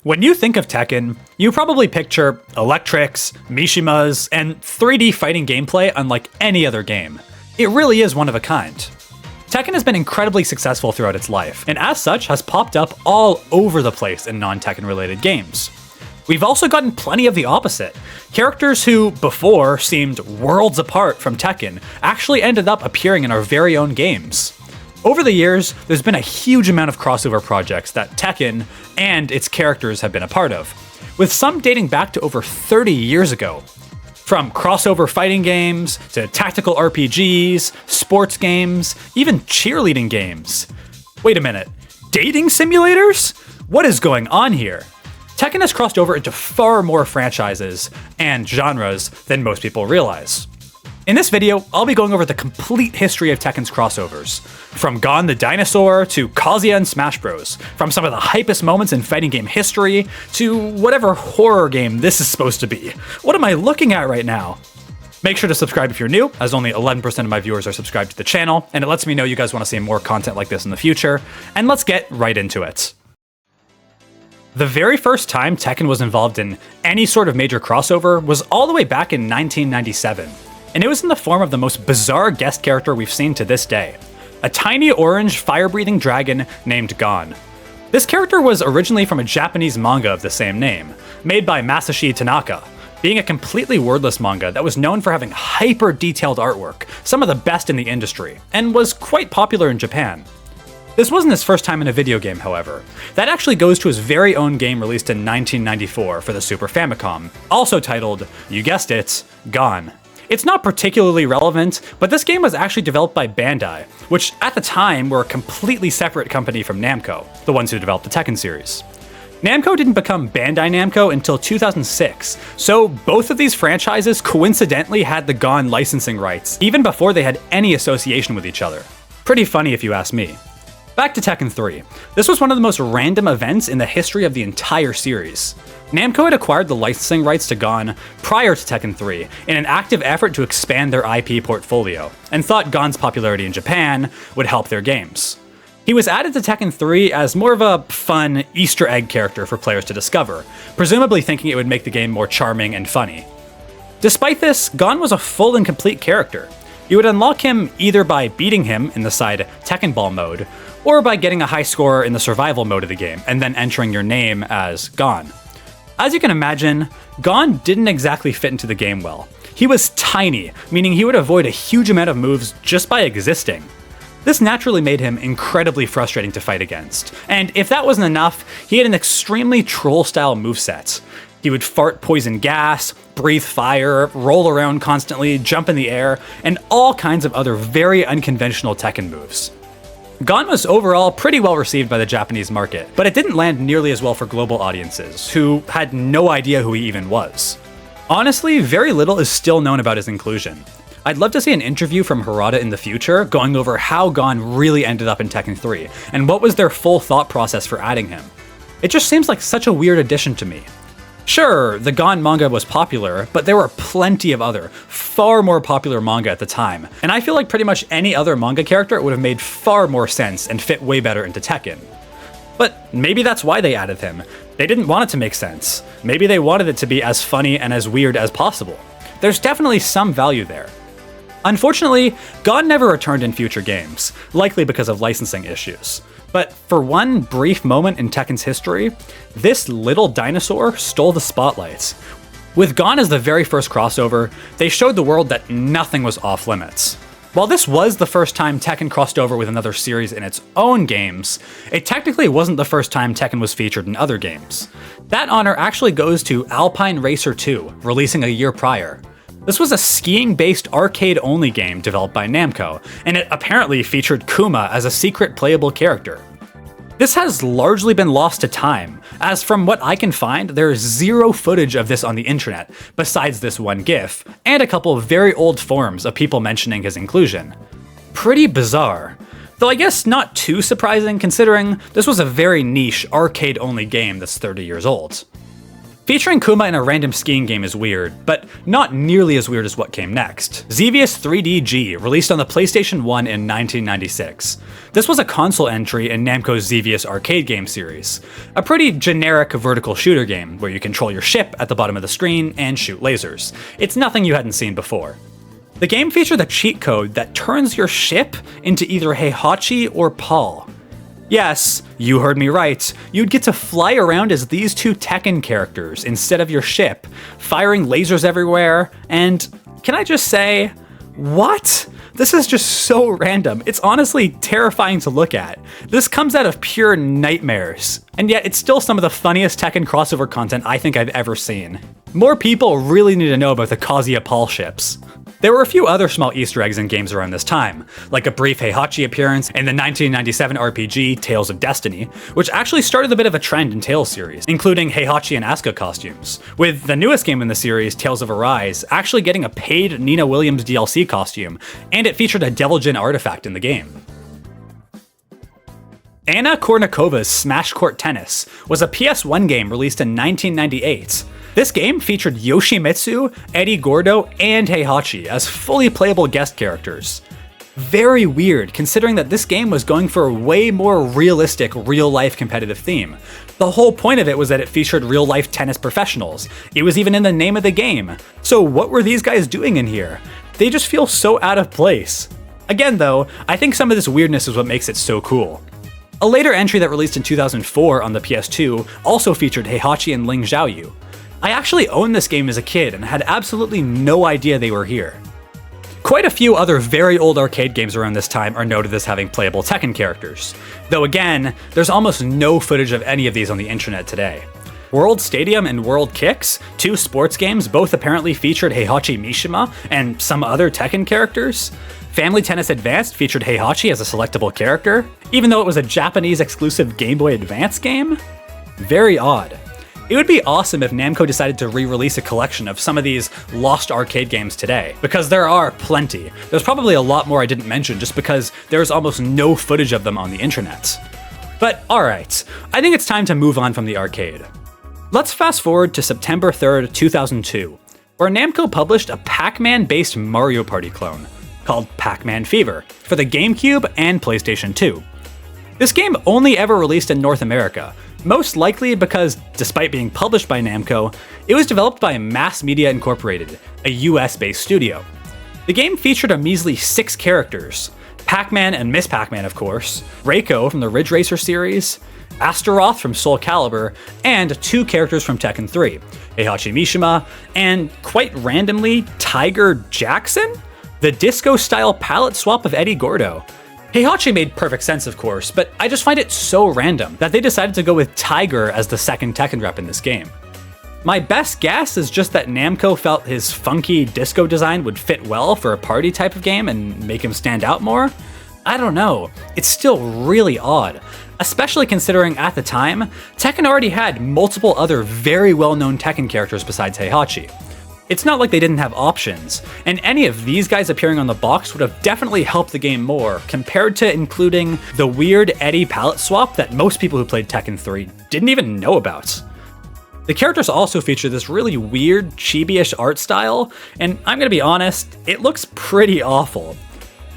When you think of Tekken, you probably picture electrics, Mishimas, and 3D fighting gameplay unlike any other game. It really is one of a kind. Tekken has been incredibly successful throughout its life, and as such has popped up all over the place in non-Tekken related games. We've also gotten plenty of the opposite. Characters who, before, seemed worlds apart from Tekken actually ended up appearing in our very own games. Over the years, there's been a huge amount of crossover projects that Tekken and its characters have been a part of, with some dating back to over 30 years ago. From crossover fighting games, to tactical RPGs, sports games, even cheerleading games. Wait a minute, dating simulators? What is going on here? Tekken has crossed over into far more franchises and genres than most people realize. In this video, I'll be going over the complete history of Tekken's crossovers. From Gon the Dinosaur to Kazuya and Smash Bros. From some of the hypest moments in fighting game history to whatever horror game this is supposed to be. What am I looking at right now? Make sure to subscribe if you're new, as only 11% of my viewers are subscribed to the channel, and it lets me know you guys want to see more content like this in the future. And let's get right into it. The very first time Tekken was involved in any sort of major crossover was all the way back in 1997. And it was in the form of the most bizarre guest character we've seen to this day. A tiny orange fire-breathing dragon named Gon. This character was originally from a Japanese manga of the same name, made by Masashi Tanaka, being a completely wordless manga that was known for having hyper-detailed artwork, some of the best in the industry, and was quite popular in Japan. This wasn't his first time in a video game, however. That actually goes to his very own game released in 1994 for the Super Famicom, also titled, you guessed it, Gon. It's not particularly relevant, but this game was actually developed by Bandai, which at the time were a completely separate company from Namco, the ones who developed the Tekken series. Namco didn't become Bandai Namco until 2006, so both of these franchises coincidentally had the Gon licensing rights, even before they had any association with each other. Pretty funny if you ask me. Back to Tekken 3. This was one of the most random events in the history of the entire series. Namco had acquired the licensing rights to Gon prior to Tekken 3 in an active effort to expand their IP portfolio, and thought Gon's popularity in Japan would help their games. He was added to Tekken 3 as more of a fun Easter egg character for players to discover, presumably thinking it would make the game more charming and funny. Despite this, Gon was a full and complete character. You would unlock him either by beating him in the side Tekken Ball mode, or by getting a high score in the survival mode of the game, and then entering your name as Gon. As you can imagine, Gon didn't exactly fit into the game well. He was tiny, meaning he would avoid a huge amount of moves just by existing. This naturally made him incredibly frustrating to fight against, and if that wasn't enough, he had an extremely troll-style moveset. He would fart poison gas, breathe fire, roll around constantly, jump in the air, and all kinds of other very unconventional Tekken moves. Gon was overall pretty well received by the Japanese market, but it didn't land nearly as well for global audiences, who had no idea who he even was. Honestly, very little is still known about his inclusion. I'd love to see an interview from Harada in the future going over how Gon really ended up in Tekken 3, and what was their full thought process for adding him. It just seems like such a weird addition to me. Sure, the Gon manga was popular, but there were plenty of other, far more popular manga at the time, and I feel like pretty much any other manga character would have made far more sense and fit way better into Tekken. But maybe that's why they added him. They didn't want it to make sense. Maybe they wanted it to be as funny and as weird as possible. There's definitely some value there. Unfortunately, Gon never returned in future games, likely because of licensing issues. But for one brief moment in Tekken's history, this little dinosaur stole the spotlight. With Gon as the very first crossover, they showed the world that nothing was off limits. While this was the first time Tekken crossed over with another series in its own games, it technically wasn't the first time Tekken was featured in other games. That honor actually goes to Alpine Racer II, releasing a year prior. This was a skiing-based arcade-only game developed by Namco, and it apparently featured Kuma as a secret playable character. This has largely been lost to time, as from what I can find, there is zero footage of this on the internet, besides this one GIF, and a couple of very old forums of people mentioning his inclusion. Pretty bizarre. Though I guess not too surprising considering this was a very niche arcade-only game that's 30 years old. Featuring Kuma in a random skiing game is weird, but not nearly as weird as what came next. Xevious 3D-G, released on the PlayStation 1 in 1996. This was a console entry in Namco's Xevious arcade game series. A pretty generic vertical shooter game, where you control your ship at the bottom of the screen and shoot lasers. It's nothing you hadn't seen before. The game featured a cheat code that turns your ship into either Heihachi or Paul. Yes, you heard me right. You'd get to fly around as these two Tekken characters instead of your ship, firing lasers everywhere, and can I just say, what? This is just so random. It's honestly terrifying to look at. This comes out of pure nightmares, and yet it's still some of the funniest Tekken crossover content I think I've ever seen. More people really need to know about the Kazuya Paul ships. There were a few other small Easter eggs in games around this time, like a brief Heihachi appearance in the 1997 RPG Tales of Destiny, which actually started a bit of a trend in Tales series, including Heihachi and Asuka costumes, with the newest game in the series, Tales of Arise, actually getting a paid Nina Williams DLC costume, and it featured a Devil Jin artifact in the game. Anna Kournikova's Smash Court Tennis was a PS1 game released in 1998. This game featured Yoshimitsu, Eddie Gordo, and Heihachi as fully playable guest characters. Very weird, considering that this game was going for a way more realistic, real-life competitive theme. The whole point of it was that it featured real-life tennis professionals. It was even in the name of the game. So what were these guys doing in here? They just feel so out of place. Again though, I think some of this weirdness is what makes it so cool. A later entry that released in 2004 on the PS2 also featured Heihachi and Ling Xiaoyu. I actually owned this game as a kid and had absolutely no idea they were here. Quite a few other very old arcade games around this time are noted as having playable Tekken characters, though again, there's almost no footage of any of these on the internet today. World Stadium and World Kicks, two sports games, both apparently featured Heihachi Mishima and some other Tekken characters. Family Tennis Advanced featured Heihachi as a selectable character, even though it was a Japanese exclusive Game Boy Advance game? Very odd. It would be awesome if Namco decided to re-release a collection of some of these lost arcade games today, because there are plenty. There's probably a lot more I didn't mention just because there's almost no footage of them on the internet. But alright, I think it's time to move on from the arcade. Let's fast forward to September 3rd, 2002, where Namco published a Pac-Man-based Mario Party clone, called Pac-Man Fever, for the GameCube and PlayStation 2. This game only ever released in North America, most likely because, despite being published by Namco, it was developed by Mass Media Incorporated, a US-based studio. The game featured a measly 6 characters, Pac-Man and Miss Pac-Man of course, Reiko from the Ridge Racer series, Astaroth from Soulcalibur, and 2 characters from Tekken 3, Heihachi Mishima, and quite randomly, Tiger Jackson? The disco-style palette swap of Eddie Gordo. Heihachi made perfect sense, of course, but I just find it so random that they decided to go with Tiger as the second Tekken rep in this game. My best guess is just that Namco felt his funky disco design would fit well for a party type of game and make him stand out more? I don't know, it's still really odd, especially considering at the time, Tekken already had multiple other very well-known Tekken characters besides Heihachi. It's not like they didn't have options, and any of these guys appearing on the box would have definitely helped the game more, compared to including the weird Eddie palette swap that most people who played Tekken 3 didn't even know about. The characters also feature this really weird, chibi-ish art style, and I'm gonna be honest, it looks pretty awful.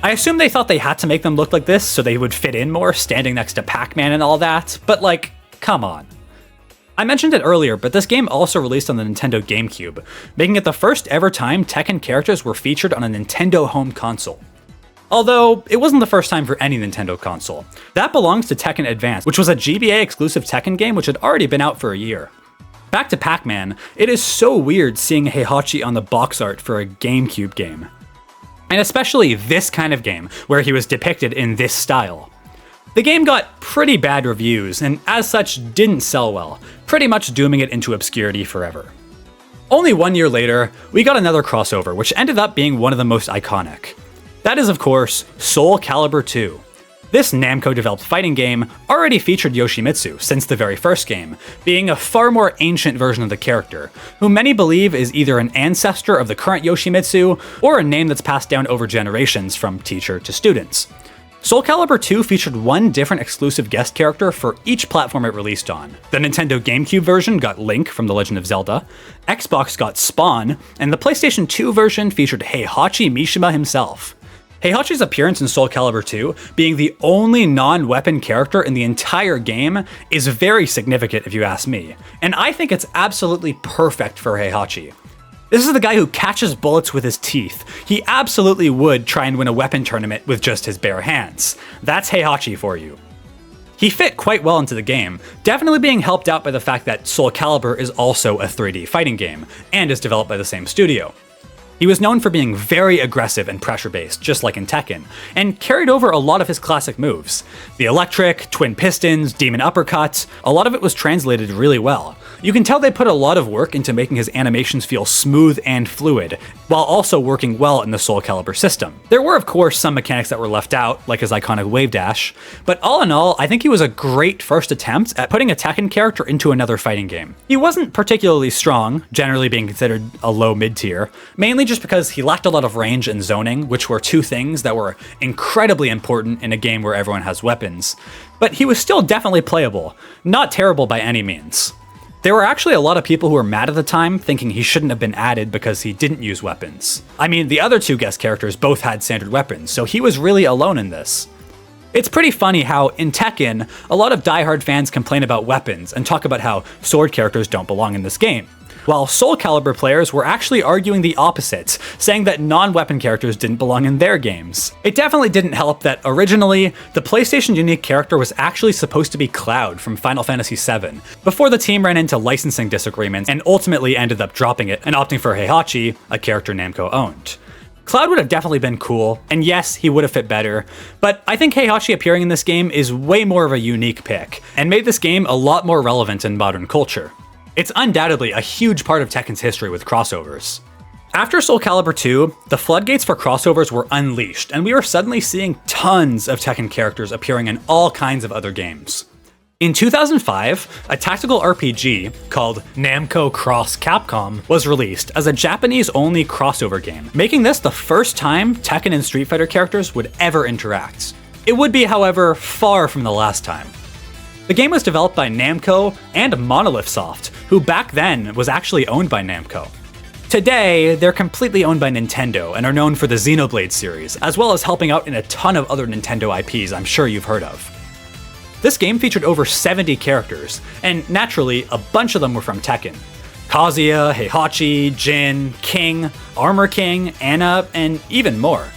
I assume they thought they had to make them look like this so they would fit in more, standing next to Pac-Man and all that, but like, come on. I mentioned it earlier, but this game also released on the Nintendo GameCube, making it the first ever time Tekken characters were featured on a Nintendo home console. Although, it wasn't the first time for any Nintendo console. That belongs to Tekken Advance, which was a GBA exclusive Tekken game which had already been out for a year. Back to Pac-Man, it is so weird seeing Heihachi on the box art for a GameCube game. And especially this kind of game, where he was depicted in this style. The game got pretty bad reviews, and as such didn't sell well, pretty much dooming it into obscurity forever. Only 1 year later, we got another crossover, which ended up being one of the most iconic. That is, of course, Soulcalibur II. This Namco-developed fighting game already featured Yoshimitsu since the very first game, being a far more ancient version of the character, who many believe is either an ancestor of the current Yoshimitsu, or a name that's passed down over generations from teacher to students. Soulcalibur II featured one different exclusive guest character for each platform it released on. The Nintendo GameCube version got Link from The Legend of Zelda, Xbox got Spawn, and the PlayStation 2 version featured Heihachi Mishima himself. Heihachi's appearance in Soulcalibur II, being the only non-weapon character in the entire game, is very significant if you ask me, and I think it's absolutely perfect for Heihachi. This is the guy who catches bullets with his teeth. He absolutely would try and win a weapon tournament with just his bare hands. That's Heihachi for you. He fit quite well into the game, definitely being helped out by the fact that Soulcalibur is also a 3D fighting game, and is developed by the same studio. He was known for being very aggressive and pressure-based, just like in Tekken, and carried over a lot of his classic moves. The electric, twin pistons, demon uppercuts, a lot of it was translated really well. You can tell they put a lot of work into making his animations feel smooth and fluid, while also working well in the Soulcalibur system. There were of course some mechanics that were left out, like his iconic wave dash, but all in all, I think he was a great first attempt at putting a Tekken character into another fighting game. He wasn't particularly strong, generally being considered a low mid-tier, mainly just because he lacked a lot of range and zoning, which were two things that were incredibly important in a game where everyone has weapons. But he was still definitely playable, not terrible by any means. There were actually a lot of people who were mad at the time, thinking he shouldn't have been added because he didn't use weapons. I mean, the other two guest characters both had standard weapons, so he was really alone in this. It's pretty funny how, in Tekken, a lot of diehard fans complain about weapons and talk about how sword characters don't belong in this game, while Soulcalibur players were actually arguing the opposites, saying that non-weapon characters didn't belong in their games. It definitely didn't help that originally, the PlayStation unique character was actually supposed to be Cloud from Final Fantasy VII, before the team ran into licensing disagreements and ultimately ended up dropping it and opting for Heihachi, a character Namco owned. Cloud would have definitely been cool, and yes, he would have fit better, but I think Heihachi appearing in this game is way more of a unique pick, and made this game a lot more relevant in modern culture. It's undoubtedly a huge part of Tekken's history with crossovers. After Soulcalibur II, the floodgates for crossovers were unleashed, and we were suddenly seeing tons of Tekken characters appearing in all kinds of other games. In 2005, a tactical RPG called Namco X Capcom was released as a Japanese-only crossover game, making this the first time Tekken and Street Fighter characters would ever interact. It would be, however, far from the last time. The game was developed by Namco and Monolith Soft, who back then was actually owned by Namco. Today, they're completely owned by Nintendo and are known for the Xenoblade series, as well as helping out in a ton of other Nintendo IPs I'm sure you've heard of. This game featured over 70 characters, and naturally, a bunch of them were from Tekken. Kazuya, Heihachi, Jin, King, Armor King, Anna, and even more.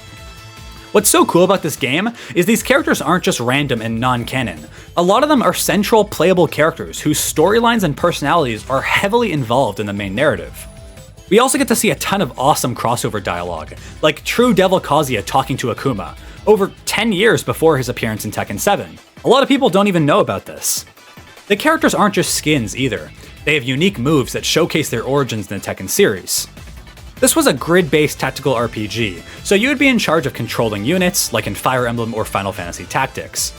What's so cool about this game is these characters aren't just random and non-canon. A lot of them are central playable characters whose storylines and personalities are heavily involved in the main narrative. We also get to see a ton of awesome crossover dialogue, like True Devil Kazuya talking to Akuma, over 10 years before his appearance in Tekken 7. A lot of people don't even know about this. The characters aren't just skins either. They have unique moves that showcase their origins in the Tekken series. This was a grid-based tactical RPG, so you would be in charge of controlling units, like in Fire Emblem or Final Fantasy Tactics.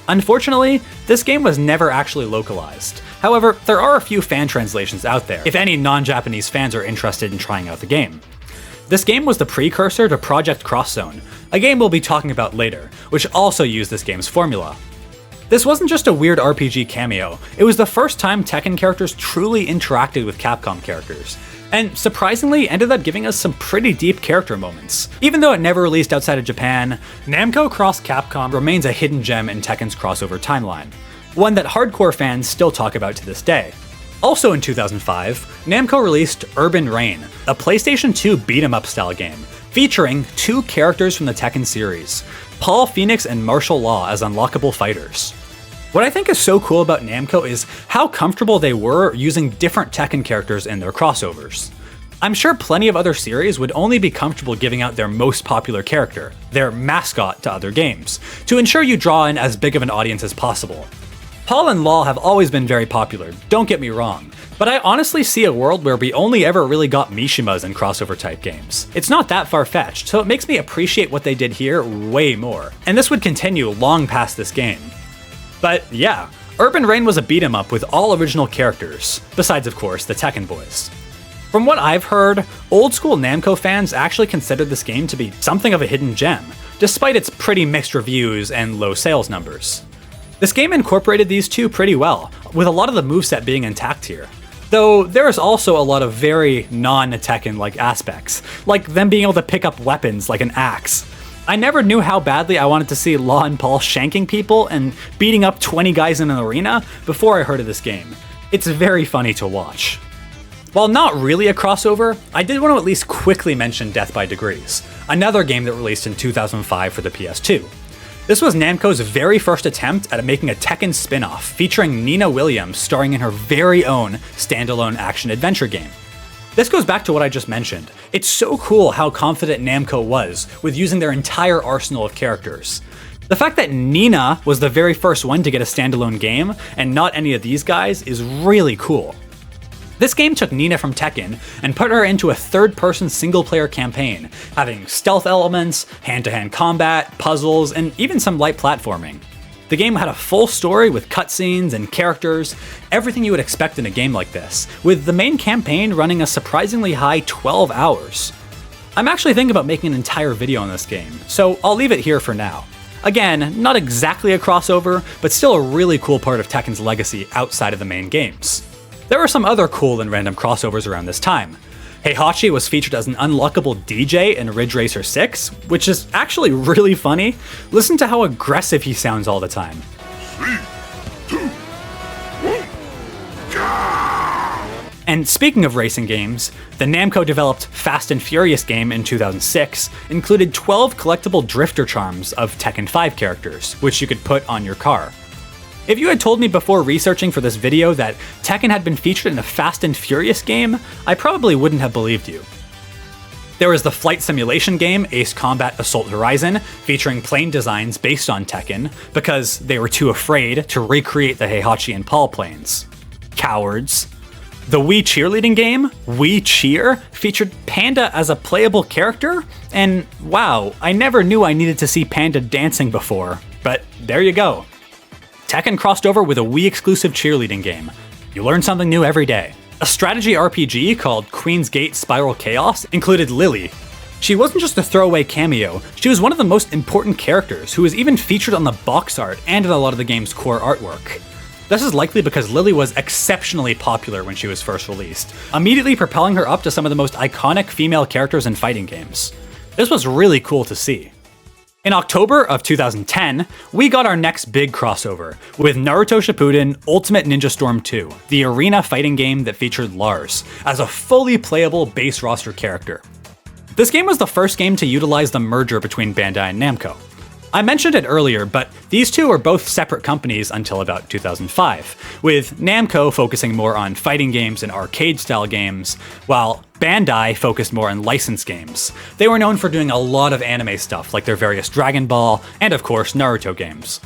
Unfortunately, this game was never actually localized. However, there are a few fan translations out there, if any non-Japanese fans are interested in trying out the game. This game was the precursor to Project Cross Zone, a game we'll be talking about later, which also used this game's formula. This wasn't just a weird RPG cameo, it was the first time Tekken characters truly interacted with Capcom characters, and surprisingly ended up giving us some pretty deep character moments. Even though it never released outside of Japan, Namco X Capcom remains a hidden gem in Tekken's crossover timeline, one that hardcore fans still talk about to this day. Also in 2005, Namco released Urban Reign, a PlayStation 2 beat-em-up style game, featuring two characters from the Tekken series, Paul Phoenix and Martial Law as unlockable fighters. What I think is so cool about Namco is how comfortable they were using different Tekken characters in their crossovers. I'm sure plenty of other series would only be comfortable giving out their most popular character, their mascot, to other games, to ensure you draw in as big of an audience as possible. Paul and Law have always been very popular, don't get me wrong, but I honestly see a world where we only ever really got Mishimas in crossover type games. It's not that far-fetched, so it makes me appreciate what they did here way more, and this would continue long past this game. But yeah, Urban Reign was a beat-em-up with all original characters, besides of course the Tekken boys. From what I've heard, old school Namco fans actually considered this game to be something of a hidden gem, despite its pretty mixed reviews and low sales numbers. This game incorporated these two pretty well, with a lot of the moveset being intact here. Though there is also a lot of very non-Tekken-like aspects, like them being able to pick up weapons like an axe. I never knew how badly I wanted to see Law and Paul shanking people and beating up 20 guys in an arena before I heard of this game. It's very funny to watch. While not really a crossover, I did want to at least quickly mention Death by Degrees, another game that released in 2005 for the PS2. This was Namco's very first attempt at making a Tekken spin-off featuring Nina Williams starring in her very own standalone action-adventure game. This goes back to what I just mentioned. It's so cool how confident Namco was with using their entire arsenal of characters. The fact that Nina was the very first one to get a standalone game, and not any of these guys, is really cool. This game took Nina from Tekken and put her into a third-person single-player campaign, having stealth elements, hand-to-hand combat, puzzles, and even some light platforming. The game had a full story with cutscenes and characters, everything you would expect in a game like this, with the main campaign running a surprisingly high 12 hours. I'm actually thinking about making an entire video on this game, so I'll leave it here for now. Again, not exactly a crossover, but still a really cool part of Tekken's legacy outside of the main games. There were some other cool and random crossovers around this time. Heihachi was featured as an unlockable DJ in Ridge Racer 6, which is actually really funny. Listen to how aggressive he sounds all the time. 3, 2, 1, go! And speaking of racing games, the Namco-developed Fast and Furious game in 2006 included 12 collectible drifter charms of Tekken 5 characters, which you could put on your car. If you had told me before researching for this video that Tekken had been featured in a Fast and Furious game, I probably wouldn't have believed you. There was the flight simulation game Ace Combat Assault Horizon, featuring plane designs based on Tekken, because they were too afraid to recreate the Heihachi and Paul planes. Cowards. The Wii cheerleading game, Wii Cheer, featured Panda as a playable character, and wow, I never knew I needed to see Panda dancing before, but there you go. Tekken crossed over with a Wii-exclusive cheerleading game. You learn something new every day. A strategy RPG called Queen's Gate Spiral Chaos included Lily. She wasn't just a throwaway cameo, she was one of the most important characters who was even featured on the box art and in a lot of the game's core artwork. This is likely because Lily was exceptionally popular when she was first released, immediately propelling her up to some of the most iconic female characters in fighting games. This was really cool to see. In October of 2010, we got our next big crossover, with Naruto Shippuden Ultimate Ninja Storm 2, the arena fighting game that featured Lars, as a fully playable base roster character. This game was the first game to utilize the merger between Bandai and Namco. I mentioned it earlier, but these two were both separate companies until about 2005, with Namco focusing more on fighting games and arcade-style games, while Bandai focused more on licensed games. They were known for doing a lot of anime stuff, like their various Dragon Ball, and of course Naruto games.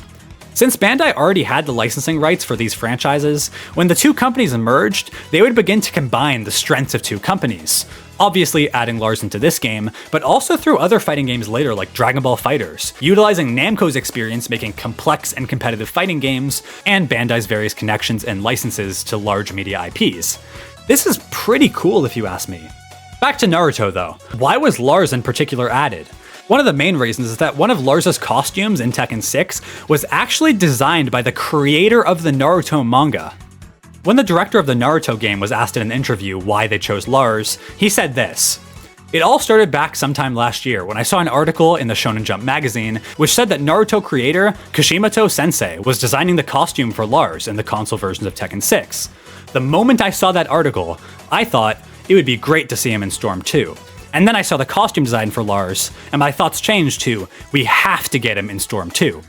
Since Bandai already had the licensing rights for these franchises, when the two companies merged, they would begin to combine the strengths of two companies. Obviously adding Lars into this game, but also through other fighting games later like Dragon Ball FighterZ, utilizing Namco's experience making complex and competitive fighting games, and Bandai's various connections and licenses to large media IPs. This is pretty cool if you ask me. Back to Naruto though. Why was Lars in particular added? One of the main reasons is that one of Lars' costumes in Tekken 6 was actually designed by the creator of the Naruto manga. When the director of the Naruto game was asked in an interview why they chose Lars, he said this: "It all started back sometime last year when I saw an article in the Shonen Jump magazine which said that Naruto creator Kishimoto Sensei was designing the costume for Lars in the console versions of Tekken 6. The moment I saw that article, I thought it would be great to see him in Storm 2. And then I saw the costume design for Lars, and my thoughts changed to, we have to get him in Storm 2.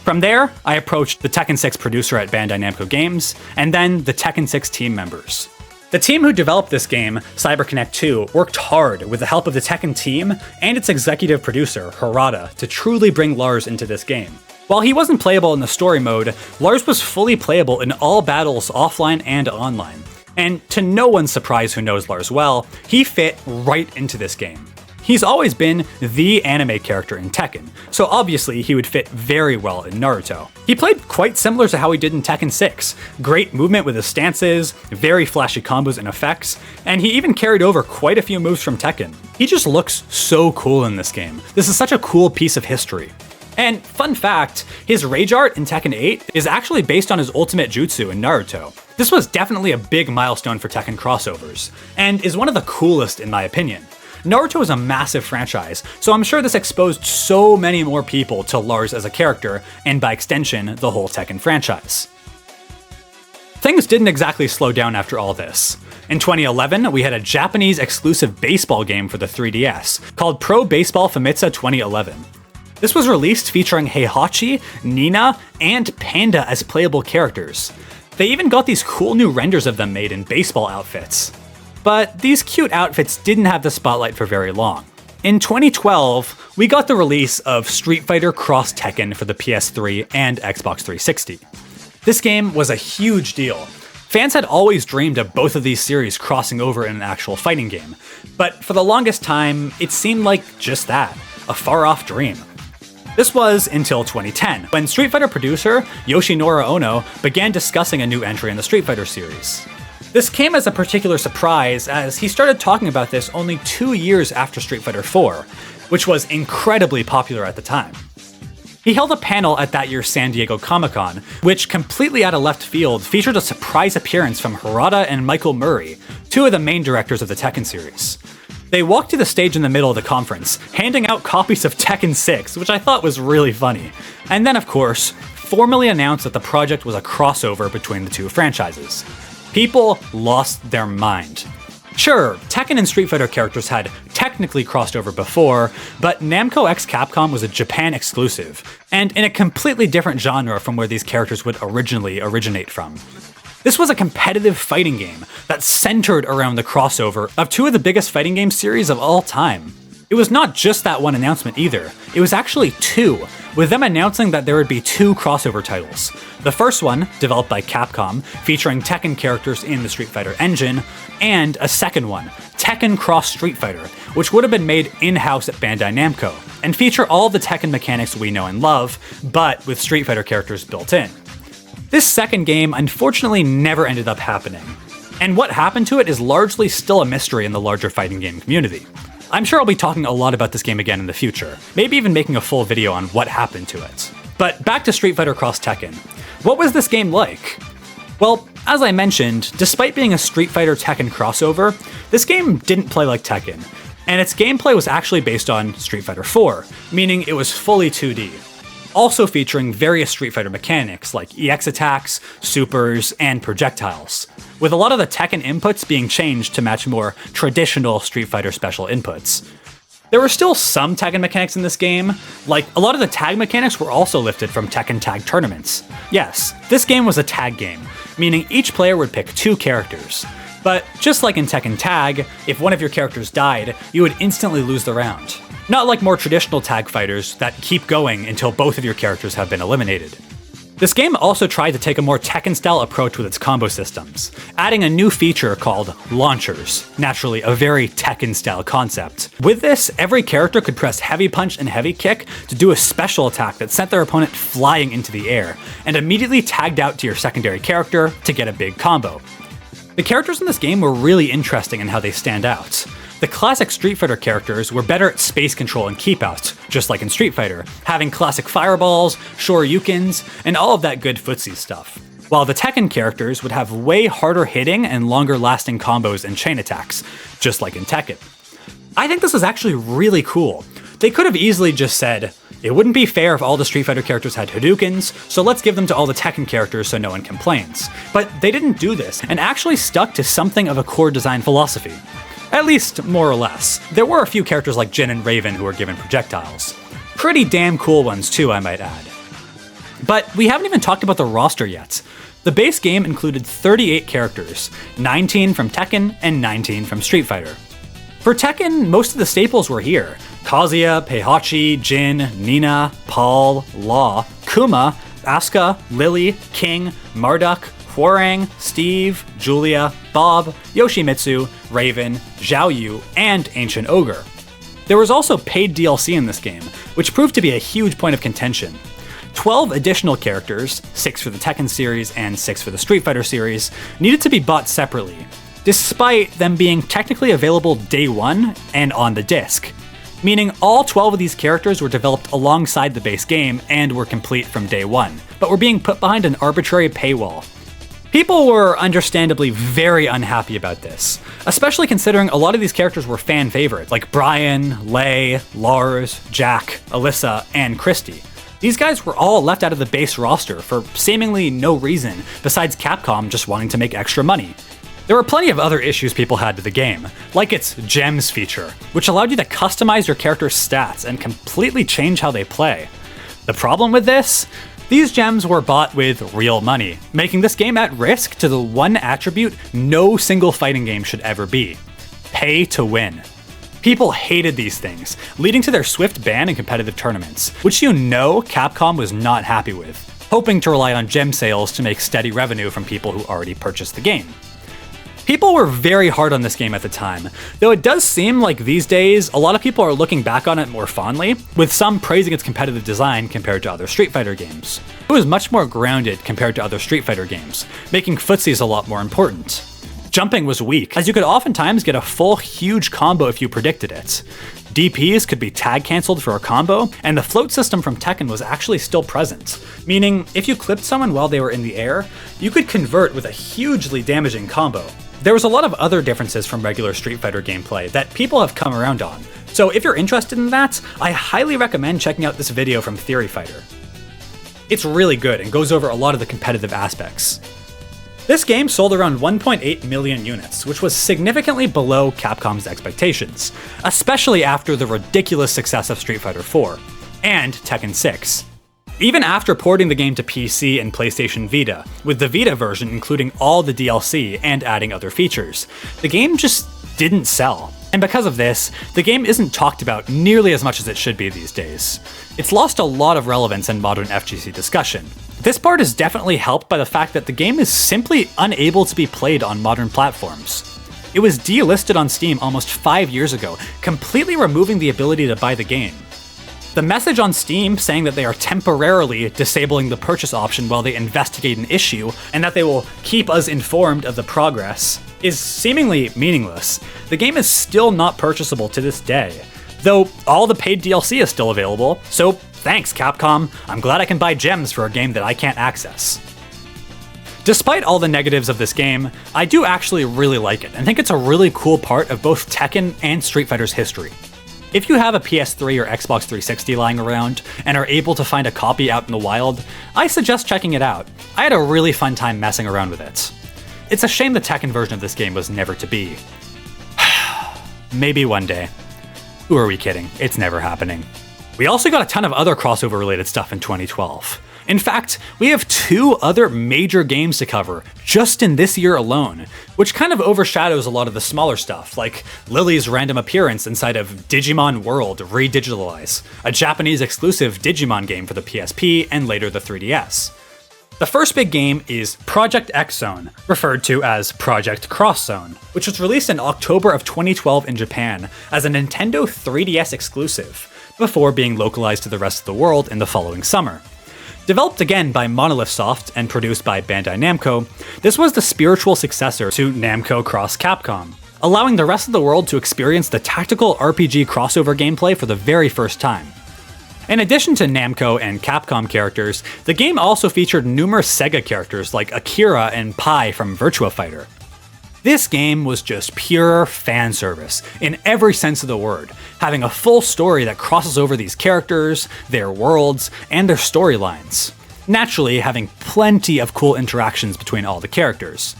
From there, I approached the Tekken 6 producer at Bandai Namco Games, and then the Tekken 6 team members. The team who developed this game, CyberConnect 2, worked hard with the help of the Tekken team and its executive producer, Harada, to truly bring Lars into this game. While he wasn't playable in the story mode, Lars was fully playable in all battles offline and online. And to no one's surprise who knows Lars well, he fit right into this game. He's always been the anime character in Tekken, so obviously he would fit very well in Naruto. He played quite similar to how he did in Tekken 6. Great movement with his stances, very flashy combos and effects, and he even carried over quite a few moves from Tekken. He just looks so cool in this game. This is such a cool piece of history. And fun fact, his rage art in Tekken 8 is actually based on his ultimate jutsu in Naruto. This was definitely a big milestone for Tekken crossovers, and is one of the coolest in my opinion. Naruto is a massive franchise, so I'm sure this exposed so many more people to Lars as a character, and by extension, the whole Tekken franchise. Things didn't exactly slow down after all this. In 2011, we had a Japanese exclusive baseball game for the 3DS, called Pro Baseball Famitsu 2011. This was released featuring Heihachi, Nina, and Panda as playable characters. They even got these cool new renders of them made in baseball outfits. But these cute outfits didn't have the spotlight for very long. In 2012, we got the release of Street Fighter Cross Tekken for the PS3 and Xbox 360. This game was a huge deal. Fans had always dreamed of both of these series crossing over in an actual fighting game, but for the longest time, it seemed like just that, a far-off dream. This was until 2010, when Street Fighter producer Yoshinori Ono began discussing a new entry in the Street Fighter series. This came as a particular surprise, as he started talking about this only 2 years after Street Fighter IV, which was incredibly popular at the time. He held a panel at that year's San Diego Comic-Con, which completely out of left field featured a surprise appearance from Harada and Michael Murray, two of the main directors of the Tekken series. They walked to the stage in the middle of the conference, handing out copies of Tekken 6, which I thought was really funny. And then, of course, formally announced that the project was a crossover between the two franchises. People lost their mind. Sure, Tekken and Street Fighter characters had technically crossed over before, but Namco x Capcom was a Japan exclusive, and in a completely different genre from where these characters would originally originate from. This was a competitive fighting game that centered around the crossover of two of the biggest fighting game series of all time. It was not just that one announcement either, it was actually two, with them announcing that there would be two crossover titles. The first one, developed by Capcom, featuring Tekken characters in the Street Fighter engine, and a second one, Tekken Cross Street Fighter, which would have been made in-house at Bandai Namco, and feature all the Tekken mechanics we know and love, but with Street Fighter characters built in. This second game unfortunately never ended up happening, and what happened to it is largely still a mystery in the larger fighting game community. I'm sure I'll be talking a lot about this game again in the future, maybe even making a full video on what happened to it. But back to Street Fighter Cross Tekken. What was this game like? Well, as I mentioned, despite being a Street Fighter Tekken crossover, this game didn't play like Tekken, and its gameplay was actually based on Street Fighter IV, meaning it was fully 2D. Also featuring various Street Fighter mechanics like EX attacks, supers, and projectiles, with a lot of the Tekken inputs being changed to match more traditional Street Fighter special inputs. There were still some Tekken mechanics in this game, like a lot of the tag mechanics were also lifted from Tekken Tag tournaments. Yes, this game was a tag game, meaning each player would pick two characters. But just like in Tekken Tag, if one of your characters died, you would instantly lose the round. Not like more traditional tag fighters that keep going until both of your characters have been eliminated. This game also tried to take a more Tekken-style approach with its combo systems, adding a new feature called launchers, naturally a very Tekken-style concept. With this, every character could press heavy punch and heavy kick to do a special attack that sent their opponent flying into the air, and immediately tagged out to your secondary character to get a big combo. The characters in this game were really interesting in how they stand out. The classic Street Fighter characters were better at space control and keep-outs, just like in Street Fighter, having classic fireballs, shoryukens, and all of that good footsie stuff. While the Tekken characters would have way harder hitting and longer lasting combos and chain attacks, just like in Tekken. I think this is actually really cool. They could have easily just said, it wouldn't be fair if all the Street Fighter characters had Hadoukens, so let's give them to all the Tekken characters so no one complains. But they didn't do this, and actually stuck to something of a core design philosophy. At least, more or less. There were a few characters like Jin and Raven who were given projectiles. Pretty damn cool ones too, I might add. But we haven't even talked about the roster yet. The base game included 38 characters, 19 from Tekken and 19 from Street Fighter. For Tekken, most of the staples were here. Kazuya, Heihachi, Jin, Nina, Paul, Law, Kuma, Asuka, Lily, King, Marduk, Hwoarang, Steve, Julia, Bob, Yoshimitsu, Raven, Zhao Yu, and Ancient Ogre. There was also paid DLC in this game, which proved to be a huge point of contention. 12 additional characters, 6 for the Tekken series and 6 for the Street Fighter series, needed to be bought separately, despite them being technically available day one and on the disc. Meaning all 12 of these characters were developed alongside the base game and were complete from day one, but were being put behind an arbitrary paywall. People were understandably very unhappy about this, especially considering a lot of these characters were fan favorites, like Brian, Lei, Lars, Jack, Alyssa, and Christy. These guys were all left out of the base roster for seemingly no reason besides Capcom just wanting to make extra money. There were plenty of other issues people had with the game, like its Gems feature, which allowed you to customize your character's stats and completely change how they play. The problem with this? These gems were bought with real money, making this game at risk to the one attribute no single fighting game should ever be: pay to win. People hated these things, leading to their swift ban in competitive tournaments, which you know Capcom was not happy with, hoping to rely on gem sales to make steady revenue from people who already purchased the game. People were very hard on this game at the time, though it does seem like these days a lot of people are looking back on it more fondly, with some praising its competitive design compared to other Street Fighter games. It was much more grounded compared to other Street Fighter games, making footsies a lot more important. Jumping was weak, as you could oftentimes get a full huge combo if you predicted it. DPs could be tag cancelled for a combo, and the float system from Tekken was actually still present, meaning if you clipped someone while they were in the air, you could convert with a hugely damaging combo. There was a lot of other differences from regular Street Fighter gameplay that people have come around on, so if you're interested in that, I highly recommend checking out this video from Theory Fighter. It's really good and goes over a lot of the competitive aspects. This game sold around 1.8 million units, which was significantly below Capcom's expectations, especially after the ridiculous success of Street Fighter IV and Tekken 6. Even after porting the game to PC and PlayStation Vita, with the Vita version including all the DLC and adding other features, the game just didn't sell. And because of this, the game isn't talked about nearly as much as it should be these days. It's lost a lot of relevance in modern FGC discussion. This part is definitely helped by the fact that the game is simply unable to be played on modern platforms. It was delisted on Steam almost 5 years ago, completely removing the ability to buy the game. The message on Steam saying that they are temporarily disabling the purchase option while they investigate an issue, and that they will keep us informed of the progress, is seemingly meaningless. The game is still not purchasable to this day, though all the paid DLC is still available, so thanks Capcom, I'm glad I can buy gems for a game that I can't access. Despite all the negatives of this game, I do actually really like it, and think it's a really cool part of both Tekken and Street Fighter's history. If you have a PS3 or Xbox 360 lying around, and are able to find a copy out in the wild, I suggest checking it out. I had a really fun time messing around with it. It's a shame the Tekken version of this game was never to be. Maybe one day. Who are we kidding? It's never happening. We also got a ton of other crossover related stuff in 2012. In fact, we have 2 other major games to cover just in this year alone, which kind of overshadows a lot of the smaller stuff, like Lily's random appearance inside of Digimon World Redigitalize, a Japanese exclusive Digimon game for the PSP and later the 3DS. The first big game is Project X Zone, referred to as Project Cross Zone, which was released in October of 2012 in Japan as a Nintendo 3DS exclusive, before being localized to the rest of the world in the following summer. Developed again by Monolith Soft and produced by Bandai Namco, this was the spiritual successor to Namco Cross Capcom, allowing the rest of the world to experience the tactical RPG crossover gameplay for the very first time. In addition to Namco and Capcom characters, the game also featured numerous Sega characters like Akira and Pai from Virtua Fighter. This game was just pure fan service, in every sense of the word, having a full story that crosses over these characters, their worlds, and their storylines. Naturally, having plenty of cool interactions between all the characters.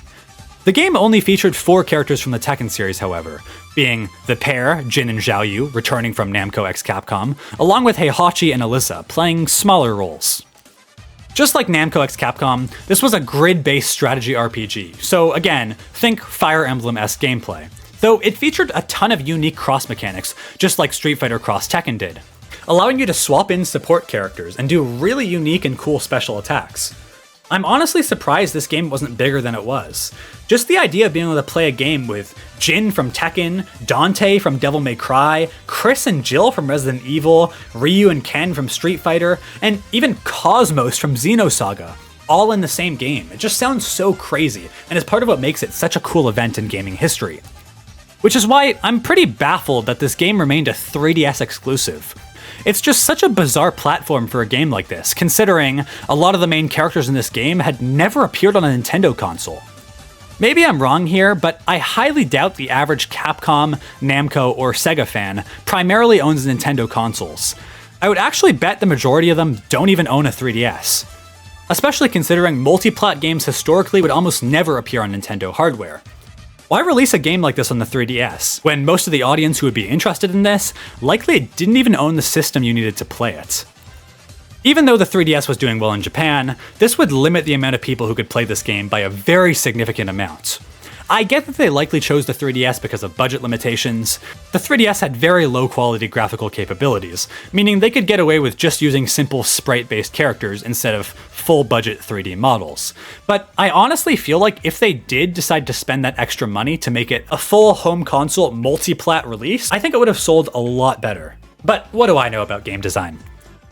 The game only featured 4 characters from the Tekken series, however, being the pair, Jin and Xiaoyu, returning from Namco x Capcom, along with Heihachi and Alyssa, playing smaller roles. Just like Namco x Capcom, this was a grid-based strategy RPG, so again, think Fire Emblem-esque gameplay, though it featured a ton of unique cross mechanics, just like Street Fighter Cross Tekken did, allowing you to swap in support characters and do really unique and cool special attacks. I'm honestly surprised this game wasn't bigger than it was. Just the idea of being able to play a game with Jin from Tekken, Dante from Devil May Cry, Chris and Jill from Resident Evil, Ryu and Ken from Street Fighter, and even Cosmos from Xenosaga, all in the same game. It just sounds so crazy, and is part of what makes it such a cool event in gaming history. Which is why I'm pretty baffled that this game remained a 3DS exclusive. It's just such a bizarre platform for a game like this, considering a lot of the main characters in this game had never appeared on a Nintendo console. Maybe I'm wrong here, but I highly doubt the average Capcom, Namco, or Sega fan primarily owns Nintendo consoles. I would actually bet the majority of them don't even own a 3DS. Especially considering multi-plat games historically would almost never appear on Nintendo hardware. Why release a game like this on the 3DS, when most of the audience who would be interested in this likely didn't even own the system you needed to play it? Even though the 3DS was doing well in Japan, this would limit the amount of people who could play this game by a very significant amount. I get that they likely chose the 3DS because of budget limitations. The 3DS had very low quality graphical capabilities, meaning they could get away with just using simple sprite-based characters instead of full budget 3D models. But I honestly feel like if they did decide to spend that extra money to make it a full home console multi-plat release, I think it would have sold a lot better. But what do I know about game design?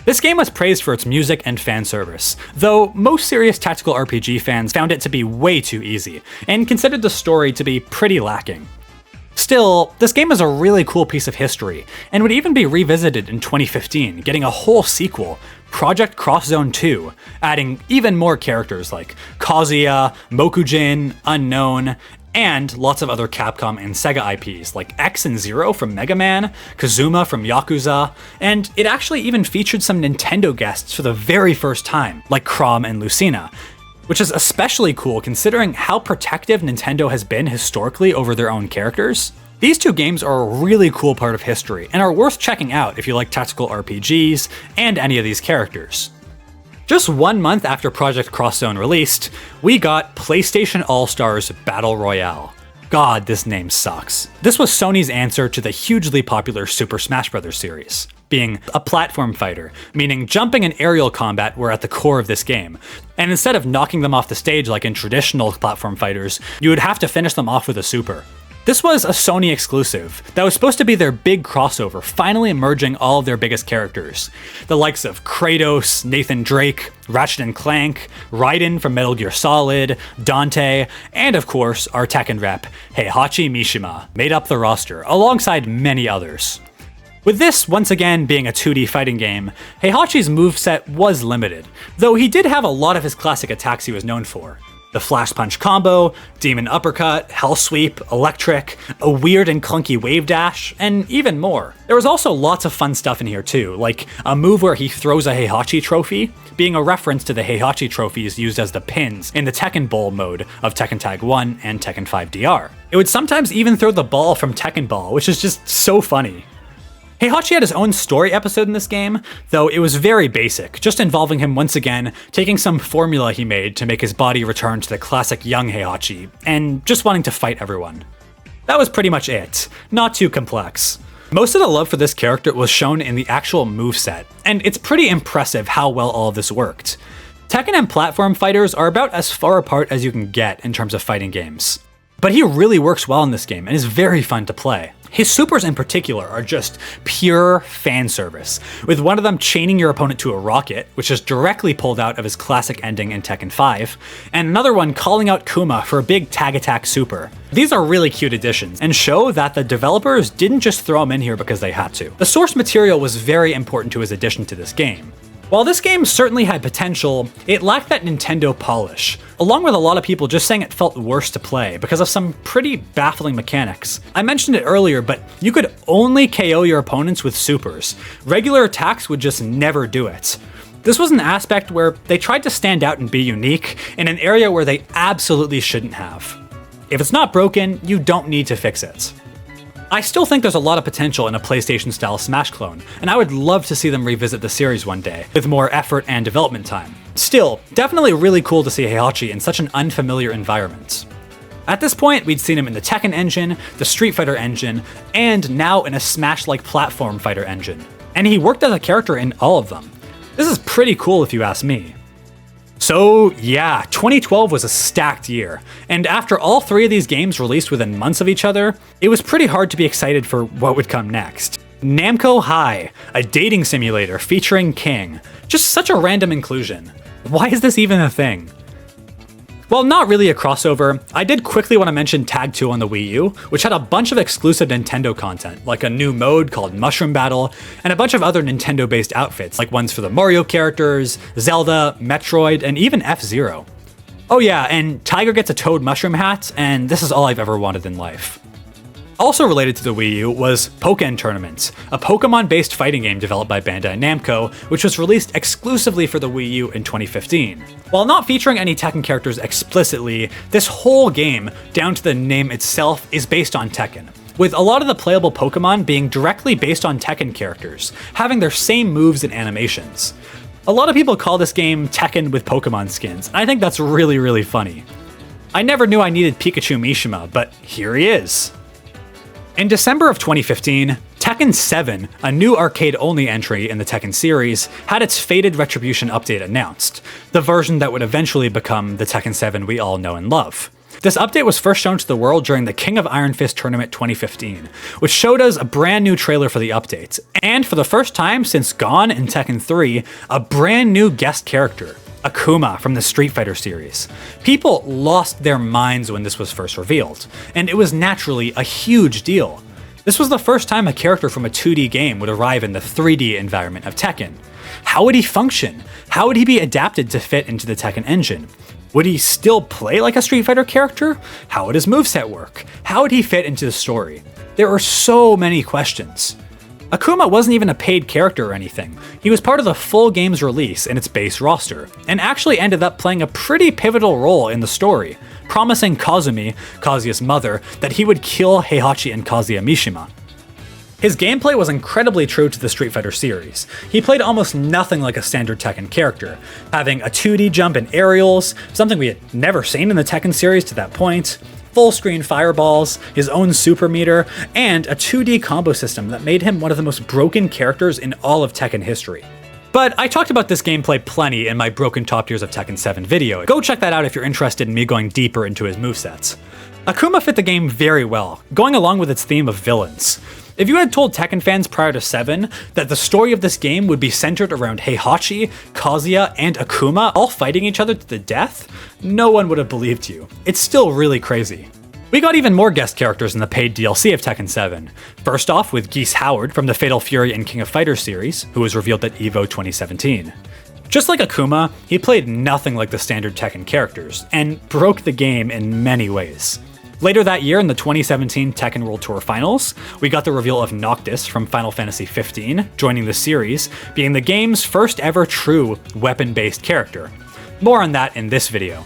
This game was praised for its music and fan service, though most serious tactical RPG fans found it to be way too easy, and considered the story to be pretty lacking. Still, this game is a really cool piece of history, and would even be revisited in 2015, getting a whole sequel, Project Cross Zone 2, adding even more characters like Kazuya, Mokujin, Unknown, and lots of other Capcom and Sega IPs like X and Zero from Mega Man, Kazuma from Yakuza, and it actually even featured some Nintendo guests for the very first time, like Chrom and Lucina, which is especially cool considering how protective Nintendo has been historically over their own characters. These two games are a really cool part of history and are worth checking out if you like tactical RPGs and any of these characters. Just 1 month after Project Cross Zone released, we got PlayStation All-Stars Battle Royale. God, this name sucks. This was Sony's answer to the hugely popular Super Smash Bros. Series, being a platform fighter, meaning jumping and aerial combat were at the core of this game. And instead of knocking them off the stage like in traditional platform fighters, you would have to finish them off with a super. This was a Sony exclusive that was supposed to be their big crossover, finally merging all of their biggest characters. The likes of Kratos, Nathan Drake, Ratchet & Clank, Raiden from Metal Gear Solid, Dante, and of course our Tekken rep, Heihachi Mishima, made up the roster, alongside many others. With this, once again, being a 2D fighting game, Heihachi's moveset was limited, though he did have a lot of his classic attacks he was known for. The Flash Punch combo, Demon Uppercut, Hell Sweep, Electric, a weird and clunky wave dash, and even more. There was also lots of fun stuff in here too, like a move where he throws a Heihachi trophy, being a reference to the Heihachi trophies used as the pins in the Tekken Bowl mode of Tekken Tag 1 and Tekken 5 DR. It would sometimes even throw the ball from Tekken Ball, which is just so funny. Heihachi had his own story episode in this game, though it was very basic, just involving him once again taking some formula he made to make his body return to the classic young Heihachi, and just wanting to fight everyone. That was pretty much it, not too complex. Most of the love for this character was shown in the actual moveset, and it's pretty impressive how well all of this worked. Tekken and platform fighters are about as far apart as you can get in terms of fighting games. But he really works well in this game and is very fun to play. His supers in particular are just pure fan service, with one of them chaining your opponent to a rocket, which is directly pulled out of his classic ending in Tekken 5, and another one calling out Kuma for a big tag attack super. These are really cute additions, and show that the developers didn't just throw him in here because they had to. The source material was very important to his addition to this game. While this game certainly had potential, it lacked that Nintendo polish, along with a lot of people just saying it felt worse to play because of some pretty baffling mechanics. I mentioned it earlier, but you could only KO your opponents with supers. Regular attacks would just never do it. This was an aspect where they tried to stand out and be unique in an area where they absolutely shouldn't have. If it's not broken, you don't need to fix it. I still think there's a lot of potential in a PlayStation-style Smash clone, and I would love to see them revisit the series one day, with more effort and development time. Still, definitely really cool to see Heihachi in such an unfamiliar environment. At this point, we'd seen him in the Tekken engine, the Street Fighter engine, and now in a Smash-like platform fighter engine. And he worked as a character in all of them. This is pretty cool if you ask me. So yeah, 2012 was a stacked year, and after all three of these games released within months of each other, it was pretty hard to be excited for what would come next. Namco High, a dating simulator featuring King. Just such a random inclusion. Why is this even a thing? While not really a crossover, I did quickly want to mention Tag 2 on the Wii U, which had a bunch of exclusive Nintendo content, like a new mode called Mushroom Battle, and a bunch of other Nintendo-based outfits, like ones for the Mario characters, Zelda, Metroid, and even F-Zero. Oh yeah, and Tiger gets a Toad mushroom hat, and this is all I've ever wanted in life. Also related to the Wii U was TEKKEN Tournament, a Pokemon-based fighting game developed by Bandai Namco, which was released exclusively for the Wii U in 2015. While not featuring any Tekken characters explicitly, this whole game, down to the name itself, is based on Tekken, with a lot of the playable Pokemon being directly based on Tekken characters, having their same moves and animations. A lot of people call this game Tekken with Pokemon skins, and I think that's really funny. I never knew I needed Pikachu Mishima, but here he is. In December of 2015, Tekken 7, a new arcade-only entry in the Tekken series, had its Fated Retribution update announced, the version that would eventually become the Tekken 7 we all know and love. This update was first shown to the world during the King of Iron Fist Tournament 2015, which showed us a brand new trailer for the update, and for the first time since Gon in Tekken 3, a brand new guest character, Akuma from the Street Fighter series. People lost their minds when this was first revealed, and it was naturally a huge deal. This was the first time a character from a 2D game would arrive in the 3D environment of Tekken. How would he function? How would he be adapted to fit into the Tekken engine? Would he still play like a Street Fighter character? How would his moveset work? How would he fit into the story? There are so many questions. Akuma wasn't even a paid character or anything. He was part of the full game's release in its base roster, and actually ended up playing a pretty pivotal role in the story, promising Kazumi, Kazuya's mother, that he would kill Heihachi and Kazuya Mishima. His gameplay was incredibly true to the Street Fighter series. He played almost nothing like a standard Tekken character, having a 2D jump and aerials, something we had never seen in the Tekken series to that point, full-screen fireballs, his own super meter, and a 2D combo system that made him one of the most broken characters in all of Tekken history. But I talked about this gameplay plenty in my Broken Top Tiers of Tekken 7 video. Go check that out if you're interested in me going deeper into his movesets. Akuma fit the game very well, going along with its theme of villains. If you had told Tekken fans prior to 7 that the story of this game would be centered around Heihachi, Kazuya, and Akuma all fighting each other to the death, no one would have believed you. It's still really crazy. We got even more guest characters in the paid DLC of Tekken 7. First off with Geese Howard from the Fatal Fury and King of Fighters series, who was revealed at EVO 2017. Just like Akuma, he played nothing like the standard Tekken characters, and broke the game in many ways. Later that year in the 2017 Tekken World Tour Finals, we got the reveal of Noctis from Final Fantasy XV, joining the series, being the game's first ever true weapon-based character. More on that in this video.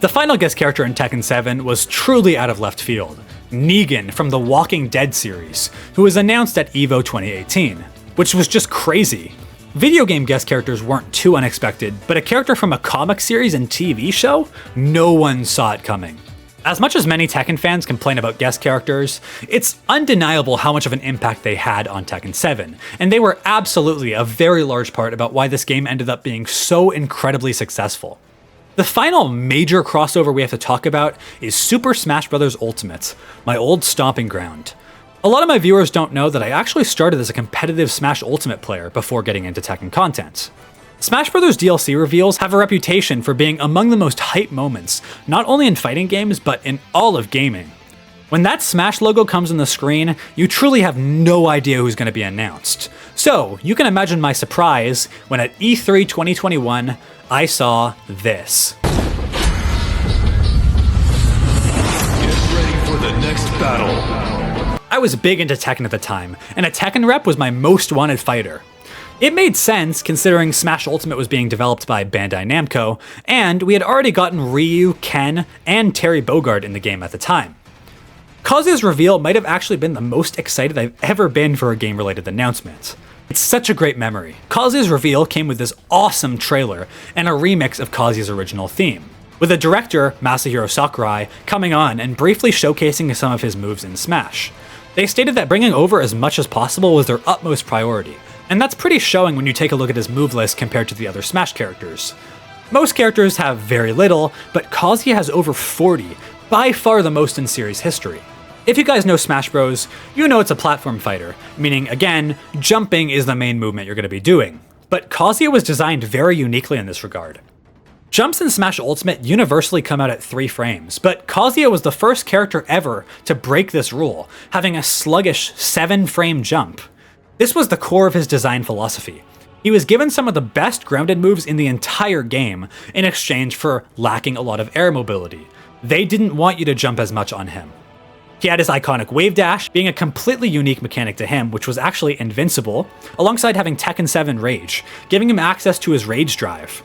The final guest character in Tekken 7 was truly out of left field, Negan from the Walking Dead series, who was announced at EVO 2018, which was just crazy. Video game guest characters weren't too unexpected, but a character from a comic series and TV show? No one saw it coming. As much as many Tekken fans complain about guest characters, it's undeniable how much of an impact they had on Tekken 7, and they were absolutely a very large part about why this game ended up being so incredibly successful. The final major crossover we have to talk about is Super Smash Bros. Ultimate, my old stomping ground. A lot of my viewers don't know that I actually started as a competitive Smash Ultimate player before getting into Tekken content. Smash Bros. DLC reveals have a reputation for being among the most hype moments, not only in fighting games, but in all of gaming. When that Smash logo comes on the screen, you truly have no idea who's going to be announced. So, you can imagine my surprise when at E3 2021, I saw this. Get ready for the next battle. I was big into Tekken at the time, and a Tekken rep was my most wanted fighter. It made sense considering Smash Ultimate was being developed by Bandai Namco, and we had already gotten Ryu, Ken, and Terry Bogard in the game at the time. Kazuya's reveal might have actually been the most excited I've ever been for a game-related announcement. It's such a great memory. Kazuya's reveal came with this awesome trailer and a remix of Kazuya's original theme, with the director, Masahiro Sakurai, coming on and briefly showcasing some of his moves in Smash. They stated that bringing over as much as possible was their utmost priority, and that's pretty showing when you take a look at his move list compared to the other Smash characters. Most characters have very little, but Kazuya has over 40, by far the most in series history. If you guys know Smash Bros, you know it's a platform fighter, meaning again, jumping is the main movement you're going to be doing. But Kazuya was designed very uniquely in this regard. Jumps in Smash Ultimate universally come out at 3 frames, but Kazuya was the first character ever to break this rule, having a sluggish 7-frame jump. This was the core of his design philosophy. He was given some of the best grounded moves in the entire game in exchange for lacking a lot of air mobility. They didn't want you to jump as much on him. He had his iconic wave dash, being a completely unique mechanic to him, which was actually invincible, alongside having Tekken 7 Rage, giving him access to his rage drive.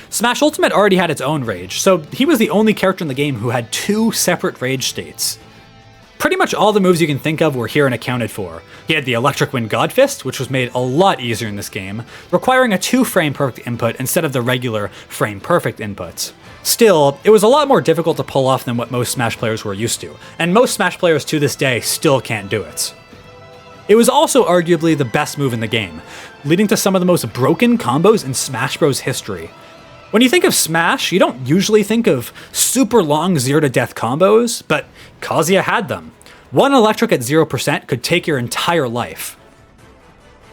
Smash Ultimate already had its own rage, so he was the only character in the game who had 2 separate rage states. Pretty much all the moves you can think of were here and accounted for. He had the Electric Wind God Fist, which was made a lot easier in this game, requiring a 2-frame perfect input instead of the regular frame perfect input. Still, it was a lot more difficult to pull off than what most Smash players were used to, and most Smash players to this day still can't do it. It was also arguably the best move in the game, leading to some of the most broken combos in Smash Bros. History. When you think of Smash, you don't usually think of super long 0 to death combos, but Kazuya had them. One electric at 0% could take your entire life.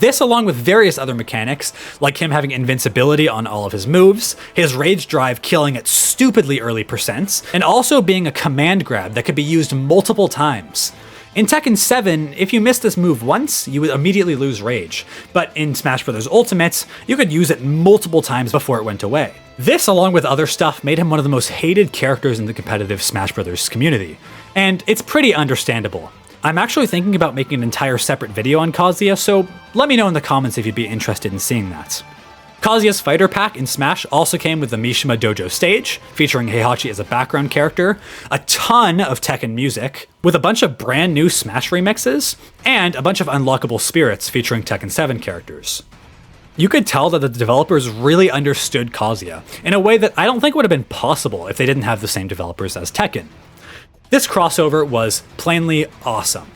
This, along with various other mechanics, like him having invincibility on all of his moves, his rage drive killing at stupidly early percents, and also being a command grab that could be used multiple times. In Tekken 7, if you missed this move once, you would immediately lose rage, but in Smash Bros. Ultimate, you could use it multiple times before it went away. This, along with other stuff, made him one of the most hated characters in the competitive Smash Bros. Community, and it's pretty understandable. I'm actually thinking about making an entire separate video on Kazuya, so let me know in the comments if you'd be interested in seeing that. Kazuya's fighter pack in Smash also came with the Mishima Dojo stage, featuring Heihachi as a background character, a ton of Tekken music, with a bunch of brand new Smash remixes, and a bunch of unlockable spirits featuring Tekken 7 characters. You could tell that the developers really understood Kazuya, in a way that I don't think would have been possible if they didn't have the same developers as Tekken. This crossover was plainly awesome.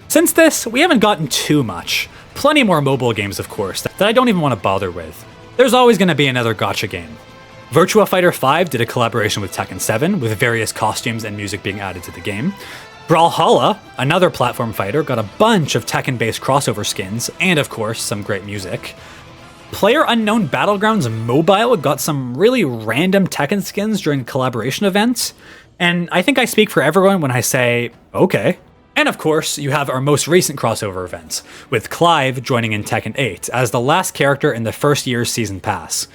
Since this, we haven't gotten too much. Plenty more mobile games, of course, that I don't even want to bother with. There's always going to be another gacha game. Virtua Fighter 5 did a collaboration with Tekken 7, with various costumes and music being added to the game. Brawlhalla, another platform fighter, got a bunch of Tekken-based crossover skins, and of course, some great music. PlayerUnknown Battlegrounds Mobile got some really random Tekken skins during collaboration events, and I think I speak for everyone when I say, okay. And of course, you have our most recent crossover event, with Clive joining in Tekken 8 as the last character in the first year's Season Pass.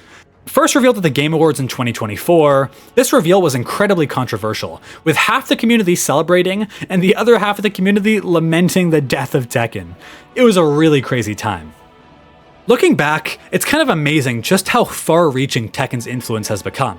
First revealed at the Game Awards in 2024, this reveal was incredibly controversial, with half the community celebrating and the other half of the community lamenting the death of Tekken. It was a really crazy time. Looking back, it's kind of amazing just how far-reaching Tekken's influence has become.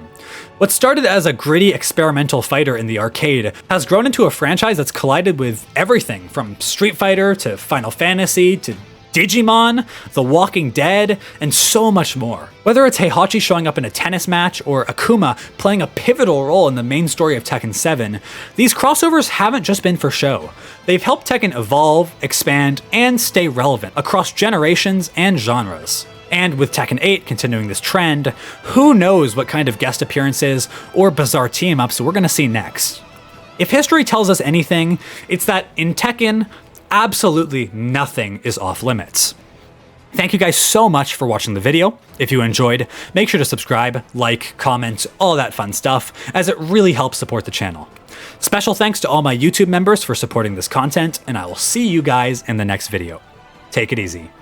What started as a gritty experimental fighter in the arcade has grown into a franchise that's collided with everything from Street Fighter to Final Fantasy to Digimon, The Walking Dead, and so much more. Whether it's Heihachi showing up in a tennis match or Akuma playing a pivotal role in the main story of Tekken 7, these crossovers haven't just been for show. They've helped Tekken evolve, expand, and stay relevant across generations and genres. And with Tekken 8 continuing this trend, who knows what kind of guest appearances or bizarre team-ups we're gonna see next. If history tells us anything, it's that in Tekken, absolutely nothing is off limits. Thank you guys so much for watching the video. If you enjoyed, make sure to subscribe, like, comment, all that fun stuff, as it really helps support the channel. Special thanks to all my YouTube members for supporting this content, and I will see you guys in the next video. Take it easy.